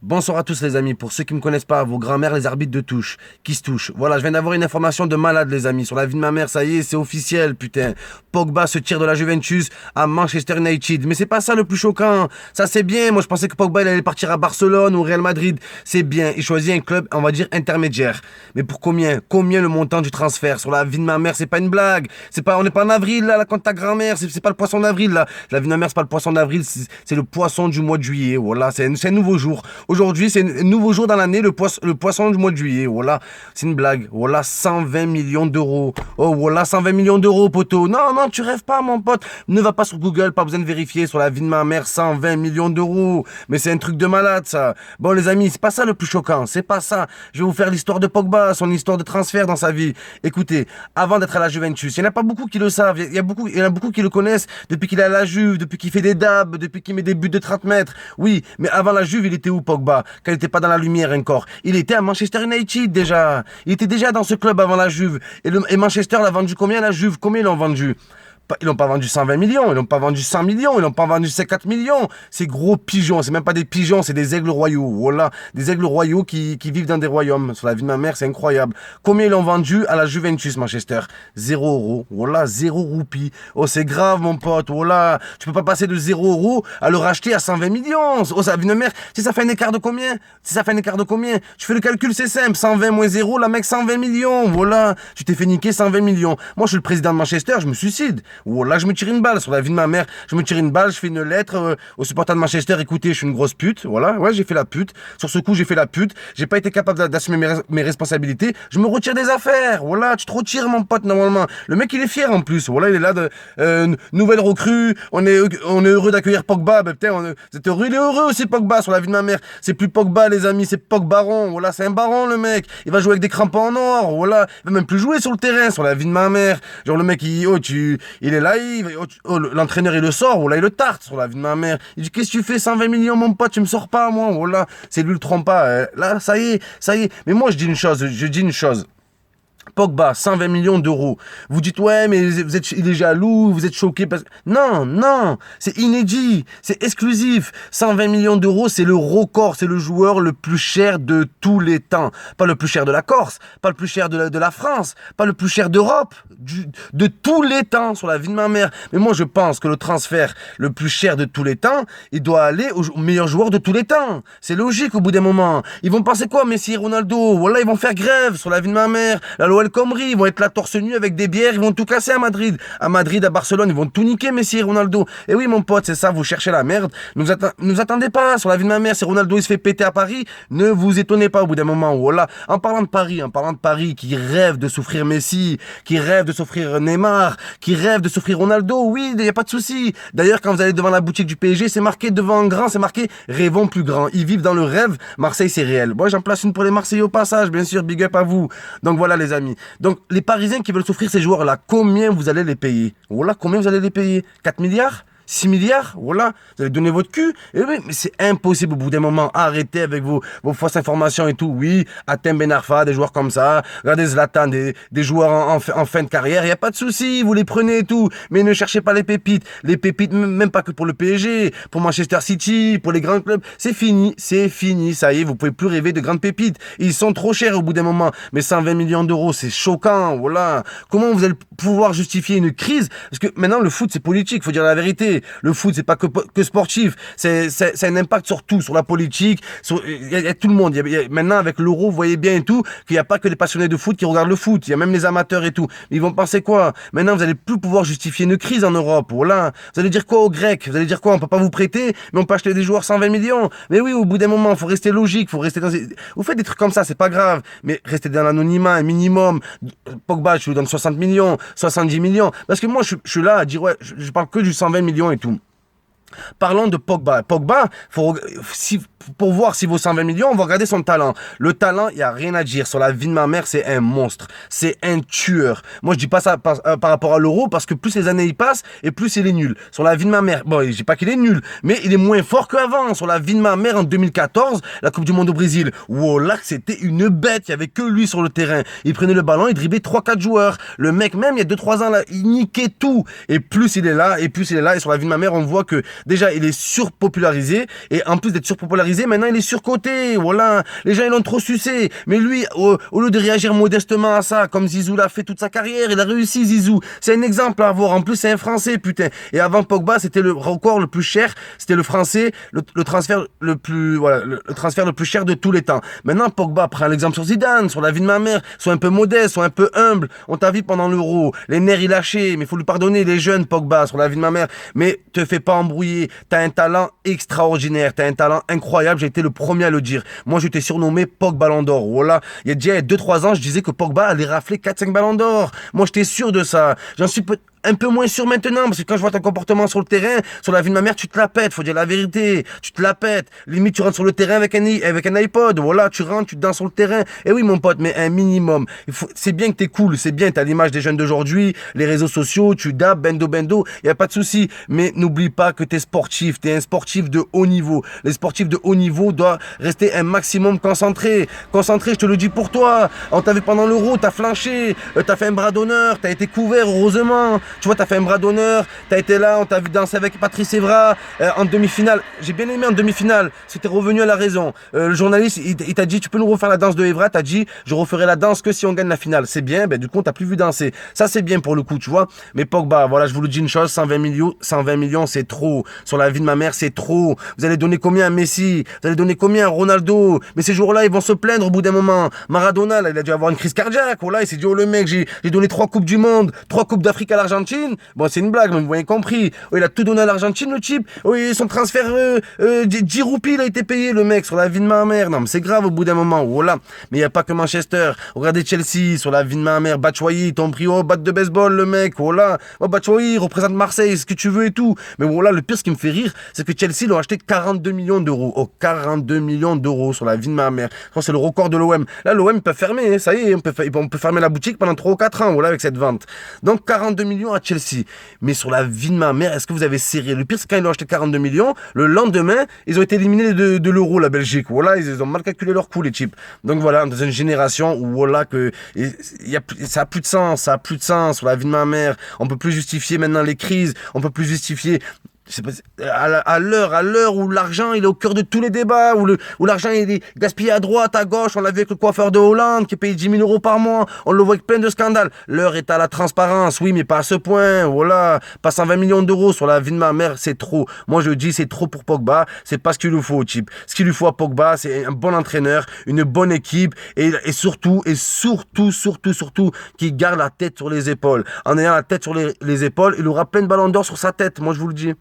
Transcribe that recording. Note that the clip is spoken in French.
Bonsoir à tous les amis, pour ceux qui ne me connaissent pas, vos grands-mères les arbitres de touche, qui se touchent. Voilà, je viens d'avoir une information de malade les amis, sur la vie de ma mère, ça y est, c'est officiel, putain. Pogba se tire de la Juventus à Manchester United, mais c'est pas ça le plus choquant, ça c'est bien, moi je pensais que Pogba il allait partir à Barcelone ou Real Madrid, c'est bien, il choisit un club, on va dire intermédiaire. Mais pour combien? Combien le montant du transfert? Sur la vie de ma mère, c'est pas une blague, c'est pas, on n'est pas en avril là, contre ta grand-mère, c'est pas le poisson d'avril là. La vie de ma mère, c'est pas le poisson d'avril, c'est le poisson du mois de juillet, voilà, c'est un nouveau jour. Aujourd'hui, c'est un nouveau jour dans l'année, le poisson du mois de juillet. Voilà, c'est une blague. Voilà, 120 millions d'euros. Oh, voilà, 120 millions d'euros, poteau. Non, non, tu rêves pas, mon pote. Ne va pas sur Google, pas besoin de vérifier. Sur la vie de ma mère, 120 millions d'euros. Mais c'est un truc de malade, ça. Bon, les amis, c'est pas ça le plus choquant. C'est pas ça. Je vais vous faire l'histoire de Pogba, son histoire de transfert dans sa vie. Écoutez, avant d'être à la Juventus, il n'y en a pas beaucoup qui le savent. Il y en a beaucoup qui le connaissent depuis qu'il est à la Juve, depuis qu'il fait des dabs, depuis qu'il met des buts de 30 mètres. Oui, mais avant la Juve, il était où, Pogba? Quand il n'était pas dans la lumière encore. Il était à Manchester United déjà. Il était déjà dans ce club avant la Juve. Et Manchester l'a vendu combien la Juve? Combien ils l'ont vendu? Ils l'ont pas vendu 120 millions, ils l'ont pas vendu 100 millions, ils l'ont pas vendu 50 millions. C'est gros pigeons, c'est même pas des pigeons, c'est des aigles royaux. Voilà, des aigles royaux qui vivent dans des royaumes. Sur la vie de ma mère, c'est incroyable. Combien ils l'ont vendu à la Juventus Manchester? 0 €. Voilà, 0 roupie. Oh, c'est grave, mon pote. Voilà, tu peux pas passer de 0 € à le racheter à 120 millions. Oh, sa vie de mère, si ça fait un écart de combien? Si ça fait un écart de combien? Tu fais le calcul, c'est simple. 120 moins 0, la mec, 120 millions. Voilà, tu t'es fait niquer 120 millions. Moi, je suis le président de Manchester, je me suicide. Oh là, je me tire une balle sur la vie de ma mère. Je me tire une balle, je fais une lettre aux supporters de Manchester. Écoutez, je suis une grosse pute. Voilà, ouais, j'ai fait la pute. Sur ce coup, j'ai fait la pute. J'ai pas été capable d'assumer mes responsabilités. Je me retire des affaires. Voilà, tu te retires, mon pote, normalement. Le mec, il est fier en plus. Voilà, il est là de nouvelle recrue. On est heureux d'accueillir Pogba. Ben, putain, vous êtes heureux. Il est heureux aussi, Pogba, sur la vie de ma mère. C'est plus Pogba, les amis, c'est Pogbaron. Voilà, c'est un baron, le mec. Il va jouer avec des crampons en or. Voilà, il va même plus jouer sur le terrain, sur la vie de ma mère. Genre, le mec, il est là. L'entraîneur il le sort, voilà, il le tarte sur la vie de ma mère. Il dit qu'est-ce que tu fais, 120 millions mon pote, tu me sors pas moi, voilà, c'est lui le trompe pas. Là, ça y est. Mais moi je dis une chose. Pogba, 120 millions d'euros. Vous dites, ouais, mais il est jaloux, vous êtes choqué parce que... Non, non, c'est inédit, c'est exclusif. 120 millions d'euros, c'est le record, c'est le joueur le plus cher de tous les temps. Pas le plus cher de la Corse, pas le plus cher de la France, pas le plus cher d'Europe, de tous les temps, sur la vie de ma mère. Mais moi, je pense que le transfert le plus cher de tous les temps, il doit aller au meilleur joueur de tous les temps. C'est logique au bout d'un moment. Ils vont penser quoi, Messi et Ronaldo? Voilà, ils vont faire grève sur la vie de ma mère. La loi El Khomri, ils vont être là torse nu avec des bières, ils vont tout casser à Madrid. À Madrid, à Barcelone, ils vont tout niquer, Messi et Ronaldo. Et oui, mon pote, c'est ça, vous cherchez la merde. Nous attendez pas sur la vie de ma mère. Si Ronaldo il se fait péter à Paris, ne vous étonnez pas au bout d'un moment. Voilà. En parlant de Paris, qui rêve de souffrir Messi, qui rêve de souffrir Neymar, qui rêve de souffrir Ronaldo, oui, il n'y a pas de souci. D'ailleurs, quand vous allez devant la boutique du PSG, c'est marqué devant en grand, c'est marqué rêvons plus grand. Ils vivent dans le rêve. Marseille, c'est réel. Moi, j'en place une pour les Marseillais au passage, bien sûr, big up à vous. Donc voilà, les amis. Donc, les Parisiens qui veulent souffrir ces joueurs-là, combien vous allez les payer? Voilà, combien vous allez les payer? 4 milliards? 6 milliards, voilà, vous allez donner votre cul. Et oui, mais c'est impossible au bout d'un moment. Arrêtez avec vos fausses informations et tout. Oui, Hatem Ben Arfa, des joueurs comme ça. Regardez Zlatan, des joueurs en fin de carrière. Il n'y a pas de souci, vous les prenez et tout. Mais ne cherchez pas les pépites. Les pépites, même pas que pour le PSG, pour Manchester City, pour les grands clubs. C'est fini, ça y est, vous pouvez plus rêver de grandes pépites. Ils sont trop chers au bout d'un moment. Mais 120 millions d'euros, c'est choquant, voilà. Comment vous allez pouvoir justifier une crise? Parce que maintenant, le foot, c'est politique, faut dire la vérité. Le foot, c'est pas que sportif. C'est un impact sur tout, sur la politique. Il y a tout le monde. Maintenant, avec l'euro, vous voyez bien et tout, qu'il n'y a pas que les passionnés de foot qui regardent le foot. Il y a même les amateurs et tout. Mais ils vont penser quoi? Maintenant, vous allez plus pouvoir justifier une crise en Europe. Voilà. Vous allez dire quoi aux Grecs? Vous allez dire quoi? On peut pas vous prêter, mais on peut acheter des joueurs 120 millions. Mais oui, au bout d'un moment, faut rester logique. Faut rester Vous faites des trucs comme ça, c'est pas grave. Mais restez dans l'anonymat, un minimum. Pogba, je lui donne 60 millions, 70 millions. Parce que moi, je suis là à dire, ouais, je parle que du 120 millions et tout. Parlons de Pogba. Pogba, pour voir s'il vaut 120 millions, on va regarder son talent. Le talent, il n'y a rien à dire. Sur la vie de ma mère, c'est un monstre. C'est un tueur. Moi, je dis pas ça par rapport à l'euro, parce que plus les années y passent, et plus il est nul. Sur la vie de ma mère, bon, je dis pas qu'il est nul, mais il est moins fort qu'avant. Sur la vie de ma mère, en 2014, la Coupe du Monde au Brésil, wow, là, c'était une bête. Il n'y avait que lui sur le terrain. Il prenait le ballon, il driblait 3-4 joueurs. Le mec, même, il y a 2-3 ans, là, il niquait tout. Et plus il est là, et sur la vie de ma mère, on voit que Déjà, il est surpopularisé. Et en plus d'être surpopularisé, maintenant, il est surcoté. Voilà. Les gens, ils l'ont trop sucé. Mais lui, au lieu de réagir modestement à ça, comme Zizou l'a fait toute sa carrière, il a réussi, Zizou. C'est un exemple à avoir. En plus, c'est un Français, putain. Et avant Pogba, c'était le record le plus cher. C'était le Français, le transfert le plus, voilà, le transfert le plus cher de tous les temps. Maintenant, Pogba prend l'exemple sur Zidane, sur la vie de ma mère. Sois un peu modeste, sois un peu humble. On t'a vu pendant l'Euro. Les nerfs, il lâché. Mais il faut lui pardonner, les jeunes, Pogba, sur la vie de ma mère. Mais te fais pas embrouiller. T'as un talent extraordinaire. T'as un talent incroyable. J'ai été le premier à le dire. Moi, je t'ai surnommé Pogba Ballon d'Or. Voilà. Il y a déjà 2-3 ans, je disais que Pogba allait rafler 4-5 ballons d'or. Moi, j'étais sûr de ça. J'en suis un peu moins sûr maintenant, parce que quand je vois ton comportement sur le terrain, sur la vie de ma mère, tu te la pètes, faut dire la vérité, tu te la pètes. Limite, tu rentres sur le terrain avec un iPod, voilà, tu rentres, tu danses sur le terrain. Et oui, mon pote, mais un minimum. C'est bien que t'es cool, c'est bien, t'as l'image des jeunes d'aujourd'hui, les réseaux sociaux, tu dabs, bendo, y a pas de souci. Mais n'oublie pas que t'es sportif, t'es un sportif de haut niveau. Les sportifs de haut niveau doivent rester un maximum concentrés. Concentré, je te le dis pour toi. On t'a vu pendant l'Euro, t'as flanché, t'as fait un bras d'honneur, t'as été couvert, heureusement. Tu vois, t'as fait un bras d'honneur, t'as été là, on t'a vu danser avec Patrice Evra en demi-finale. J'ai bien aimé en demi-finale, c'était revenu à la raison. Le journaliste, il t'a dit, tu peux nous refaire la danse de Evra, t'as dit, je referai la danse que si on gagne la finale. C'est bien, ben du coup, on t'a plus vu danser. Ça, c'est bien pour le coup, tu vois. Mais Pogba, voilà, je vous le dis une chose, 120 millions, c'est trop. Sur la vie de ma mère, c'est trop. Vous allez donner combien à Messi? Vous allez donner combien à Ronaldo? Mais ces jours-là, ils vont se plaindre au bout d'un moment. Maradona, là, il a dû avoir une crise cardiaque. Voilà, il s'est dit, oh le mec, j'ai donné 3 coupes du monde, 3 coupes d'Afrique à l'Argentine. Bon, c'est une blague, mais vous avez compris. Oh, il a tout donné à l'Argentine, le type. Oh, son transfert, 10 roupies, il a été payé, le mec, sur la vie de ma mère. Non, mais c'est grave au bout d'un moment. Voilà. Mais il n'y a pas que Manchester. Regardez Chelsea, sur la vie de ma mère. Batshuayi, ton prix, oh, batte de baseball, le mec. Voilà. Oh, Batshuayi, représente Marseille, ce que tu veux et tout. Mais voilà, le pire, ce qui me fait rire, c'est que Chelsea l'ont acheté 42 millions d'euros. Oh, 42 millions d'euros sur la vie de ma mère. Je crois que c'est le record de l'OM. Là, l'OM peut fermer, hein. Ça y est, on peut fermer la boutique pendant 3 ou 4 ans, voilà, avec cette vente. Donc, 42 millions à Chelsea. Mais sur la vie de ma mère, est-ce que vous avez serré? Le pire, c'est quand ils ont acheté 42 millions, le lendemain, ils ont été éliminés de l'euro, la Belgique. Voilà, ils ont mal calculé leur coût, les types. Donc voilà, dans une génération où voilà que ça a plus de sens, ça a plus de sens sur la vie de ma mère. On peut plus justifier maintenant les crises, on peut plus justifier. À l'heure où l'argent il est au cœur de tous les débats, où l'argent il est gaspillé à droite, à gauche, on l'a vu avec le coiffeur de Hollande qui paye 10 000 euros par mois, on le voit avec plein de scandales. L'heure est à la transparence, oui, mais pas à ce point, voilà. Pas 120 millions d'euros sur la vie de ma mère, c'est trop. Moi je dis c'est trop pour Pogba, c'est pas ce qu'il lui faut, type. Ce qu'il lui faut à Pogba, c'est un bon entraîneur, une bonne équipe, et surtout, qu'il garde la tête sur les épaules. En ayant la tête sur les épaules, il aura plein de ballons d'or sur sa tête, moi je vous le dis.